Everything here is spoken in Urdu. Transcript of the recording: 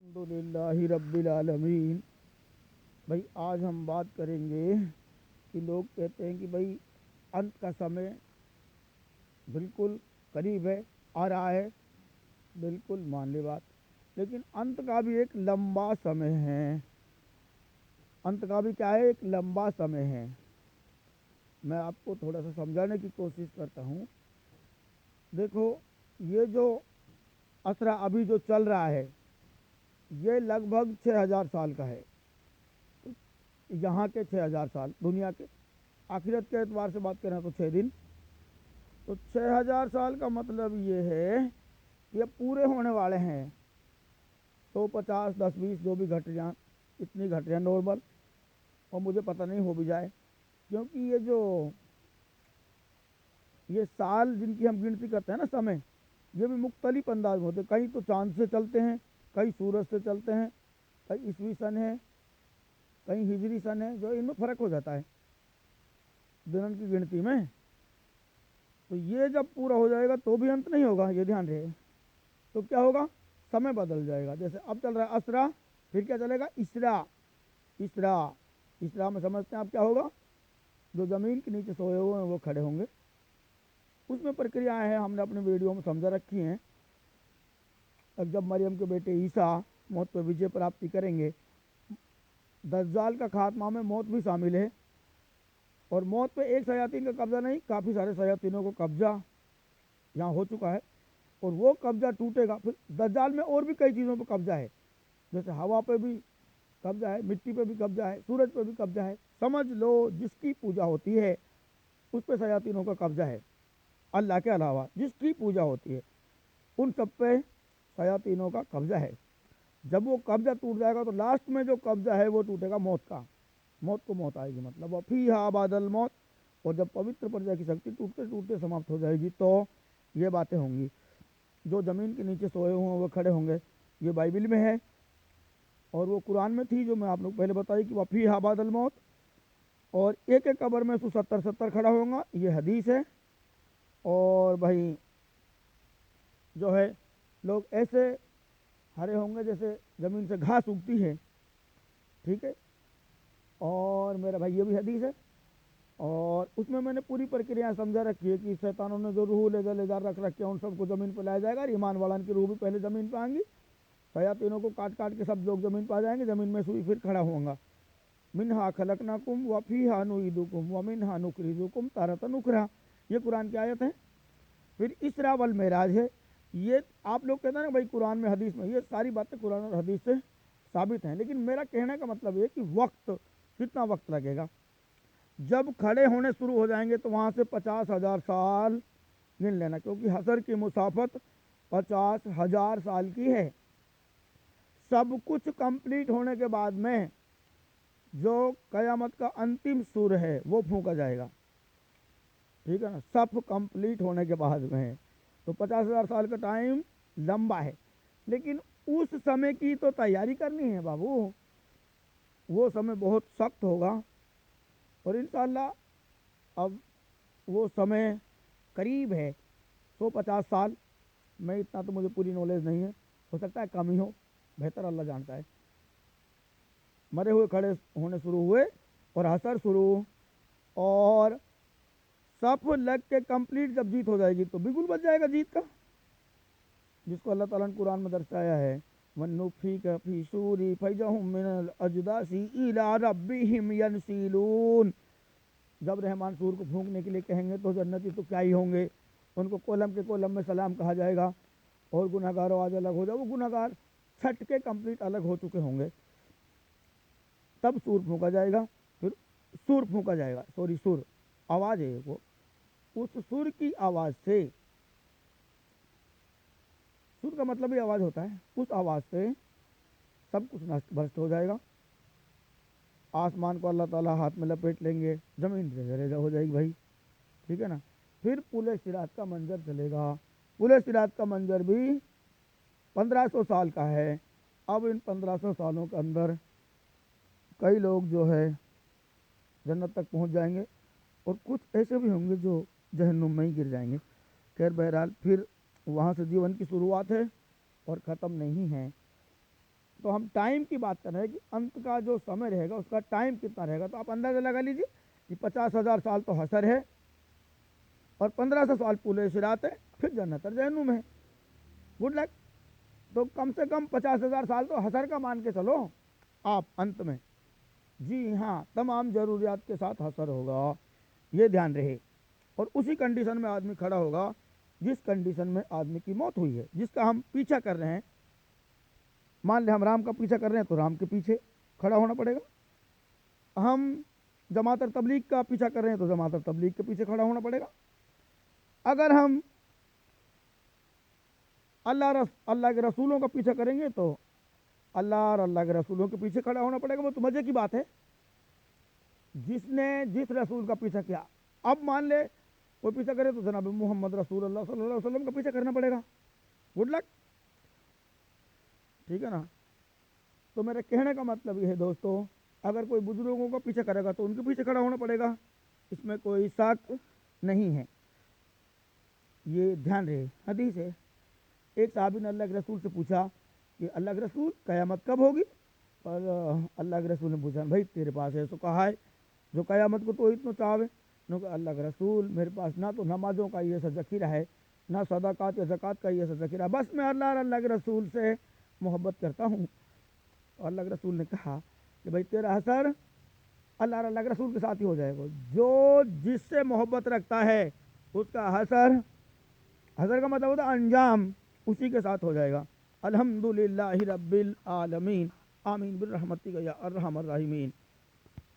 الحمدللہ رب العالمین۔ بھائی آج ہم بات کریں گے کہ لوگ کہتے ہیں کہ بھائی انت کا سمے بالکل قریب ہے، آ رہا ہے، بالکل مان لی بات، لیکن انت کا بھی ایک لمبا سمے ہے۔ انت کا بھی کیا ہے؟ ایک لمبا سمے ہے۔ میں آپ کو تھوڑا سا سمجھانے کی کوشش کرتا ہوں۔ دیکھو، یہ جو اسرا ابھی جو چل رہا ہے یہ لگ بھگ 6000 سال کا ہے۔ یہاں کے 6000 سال، دنیا کے آخرت کے اعتبار سے بات کریں تو 6 دن، تو 6000 سال کا مطلب یہ ہے کہ یہ پورے ہونے والے ہیں۔ تو 50 10 20 جو بھی گھٹ جائیں، اتنی گھٹ جائیں نارمل، اور مجھے پتہ نہیں ہو بھی جائے، کیونکہ یہ سال جن کی ہم گنتی کرتے ہیں نا، سمے، یہ بھی مختلف انداز میں ہوتے ہیں۔ کئی تو چاند سے چلتے ہیں، کئی سورج سے چلتے ہیں، کئی عیسوی سن ہے، کئی ہجری سن ہے، جو ان میں فرق ہو جاتا ہے دنوں کی گنتی میں۔ تو یہ جب پورا ہو جائے گا تو بھی انت نہیں ہوگا، یہ دھیان رہے۔ تو کیا ہوگا؟ سمے بدل جائے گا۔ جیسے اب چل رہا ہے اسرا، پھر کیا چلے گا؟ اسرا۔ اسرا اسرا میں سمجھتے ہیں آپ کیا ہوگا؟ جو زمین کے نیچے سوئے ہوئے ہیں وہ کھڑے ہوں گے۔ اس میں پرکریا ہے، ہم نے اپنے ویڈیو میں سمجھا رکھی ہیں۔ اب جب مریم کے بیٹے عیسیٰ موت پہ وجے پراپتی کریں گے، دجال کا خاتمہ میں موت بھی شامل ہے، اور موت پہ ایک شیاطین کا قبضہ نہیں، کافی سارے شیاطینوں کو قبضہ یہاں ہو چکا ہے، اور وہ قبضہ ٹوٹے گا۔ پھر دجال میں اور بھی کئی چیزوں پہ قبضہ ہے، جیسے ہوا پہ بھی قبضہ ہے، مٹی پہ بھی قبضہ ہے، سورج پہ بھی قبضہ ہے۔ سمجھ لو جس کی پوجا ہوتی ہے اس پہ شیاطینوں کا قبضہ ہے۔ اللہ کے علاوہ جس کی پوجا ہوتی ہے ان سب پہ شیاطینوں کا قبضہ ہے۔ جب وہ قبضہ ٹوٹ جائے گا تو لاسٹ میں جو قبضہ ہے وہ ٹوٹے گا موت کا۔ موت کو موت آئے گی، مطلب وَفِيهَا بَعْدَ الْمَوْتِ، اور جب پوتر پرجا کی شکتی ٹوٹتے ٹوٹتے سماپت ہو جائے گی تو یہ باتیں ہوں گی۔ جو زمین کے نیچے سوئے ہوئے ہیں وہ کھڑے ہوں گے، یہ بائبل میں ہے، اور وہ قرآن میں تھی جو میں آپ لوگ پہلے بتائی کہ وَفِيهَا بَعْدَ الْمَوْتِ، اور ایک ایک قبر میں 170 کھڑا ہوگا، یہ حدیث ہے۔ اور بھائی جو ہے لوگ ایسے ہرے ہوں گے جیسے زمین سے گھاس اگتی ہے، ٹھیک ہے، اور میرا بھائی یہ بھی حدیث ہے، اور اس میں نے پوری پرکریا سمجھا رکھی ہے کہ شیطانوں نے جو روح لے جا رکھ رکھے ہیں ان سب کو زمین پہ لایا جائے گا، اور ایمان والان کی روح بھی پہلے زمین پہ آئیں گی، شیاطینوں کو کاٹ کاٹ کے سب لوگ زمین پہ آ جائیں گے، زمین میں سوئی پھر کھڑا ہوں گا۔ منہا خلقناکم وفیہا نعیدکم ومنہا نخرجکم تارۃ اخری، یہ قرآن کی آیت ہے۔ پھر اسرا والمعراج ہے۔ یہ آپ لوگ کہتے ہیں نا بھائی قرآن میں حدیث میں، یہ ساری باتیں قرآن اور حدیث سے ثابت ہیں، لیکن میرا کہنے کا مطلب یہ کہ وقت، کتنا وقت لگے گا؟ جب کھڑے ہونے شروع ہو جائیں گے تو وہاں سے 50,000 سال گن لینا، کیونکہ حشر کی مسافت 50,000 سال کی ہے۔ سب کچھ کمپلیٹ ہونے کے بعد میں جو قیامت کا انتم سور ہے وہ پھونکا جائے گا، ٹھیک ہے نا، سب کمپلیٹ ہونے کے بعد میں۔ تو 50,000 سال کا ٹائم لمبا ہے، لیکن اس سمے کی تو تیاری کرنی ہے بابو، وہ سمے بہت سخت ہوگا، اور انشاءاللہ اب وہ سمے قریب ہے۔ 150 سال، میں اتنا تو مجھے پوری نالج نہیں ہے، ہو سکتا ہے کم ہی ہو، بہتر اللہ جانتا ہے۔ مرے ہوئے کھڑے ہونے شروع ہوئے اور حشر شروع، اور سب لگ کے کمپلیٹ جب جیت ہو جائے گی تو بالکل بچ جائے گا جیت کا، جس کو اللہ تعالیٰ نے قرآن میں درشایا ہے، وَالنُّفِخَ فِي الصُّورِ فَإِذَا هُم مِّنَ الْأَجْدَاثِ إِلَىٰ رَبِّهِمْ يَنْسِلُونَ۔ جب رحمان سور کو پھونکنے کے لیے کہیں گے تو جنتی تو کیا ہی ہوں گے، ان کو کولم کے کولم میں سلام کہا جائے گا، اور گناہگار آواز الگ ہو جائے، وہ گناہگار چھٹ کے کمپلیٹ الگ ہو چکے ہوں گے، تب سور پھونکا جائے گا۔ پھر سور پھونکا جائے گا، سور آواز ہے وہ، اس سور کی آواز سے، سور کا مطلب ہی آواز ہوتا ہے، اس آواز سے سب کچھ نشٹ بھرشٹ ہو جائے گا۔ آسمان کو اللہ تعالیٰ ہاتھ میں لپیٹ لیں گے، زمین ریزہ ریزہ ہو جائے گی بھائی، ٹھیک ہے نا۔ پھر پل صراط کا منظر چلے گا، پل صراط کا منظر بھی 1500 سال کا ہے۔ اب ان 1500 سالوں کے اندر کئی لوگ جو ہے جنت تک پہنچ جائیں گے، اور کچھ ایسے بھی ہوں گے جو جہنم میں ہی گر جائیں گے۔ خیر بہرحال پھر وہاں سے جیون کی شروعات ہے اور ختم نہیں ہے۔ تو تو ہم ٹائم کی بات کر رہے ہیں کہ انت کا جو سمے رہے گا اس کا ٹائم کتنا رہے گا. تو آپ اندازہ لگا لیجیے کہ 50,000 سال تو حشر ہے اور 1500 سال پورے صراط ہے, پھر جنت اور جہنم ہے. Good luck. تو کم سے کم 50,000 سال تو حشر کا مان کے چلو آپ انت میں. جی ہاں, تمام ضروریات کے ساتھ حشر ہوگا, یہ دھیان رہے. اور اسی کنڈیشن میں آدمی کھڑا ہوگا جس کنڈیشن میں آدمی کی موت ہوئی ہے, جس کا ہم پیچھا کر رہے ہیں. مان لیں ہم رام کا پیچھا کر رہے ہیں تو رام کے پیچھے کھڑا ہونا پڑے گا. ہم جماعت تبلیغ کا پیچھا کر رہے ہیں تو جماعت تبلیغ کے پیچھے کھڑا ہونا پڑے گا. اگر ہم اللہ کے رسولوں کا پیچھا کریں گے تو اللہ اور اللہ کے رسولوں کے پیچھے کھڑا ہونا پڑے گا. وہ تو مزے کی بات ہے, جس نے جس رسول کا پیچھا کیا. اب مان لے کوئی پیچھا کرے تو جناب محمد رسول اللہ صلی اللہ علیہ وسلم کا پیچھا کرنا پڑے گا. Good luck. ٹھیک ہے نا. تو میرے کہنے کا مطلب یہ ہے دوستو, اگر کوئی بزرگوں کا پیچھا کرے گا تو ان کے پیچھے کھڑا ہونا پڑے گا, اس میں کوئی شک نہیں ہے, یہ دھیان رہے. حدیث ہے, ایک صحابی نے اللہ کے رسول سے پوچھا کہ اللہ کے رسول قیامت کب ہوگی؟ اور اللہ کے رسول نے پوچھا بھائی تیرے پاس ایسا کہا ہے جو قیامت کو تو اتنا چاہے؟ نے کہا اللہ کے رسول میرے پاس نہ تو نمازوں کا یہ سا ذخیرہ ہے, نہ صدقات یا زکوٰۃ کا یہ سا ذخیرہ ہے, بس میں اللہ اور اللہ کے رسول سے محبت کرتا ہوں. اور اللہ کے رسول نے کہا کہ بھائی تیرا حشر اللہ اور اللہ کے رسول کے ساتھ ہی ہو جائے گا. جو جس سے محبت رکھتا ہے اس کا حشر کا مطلب ہوتا ہے انجام اسی کے ساتھ ہو جائے گا. الحمدللہ رب العالمین, آمین برحمتک یا ارحم الراحمین.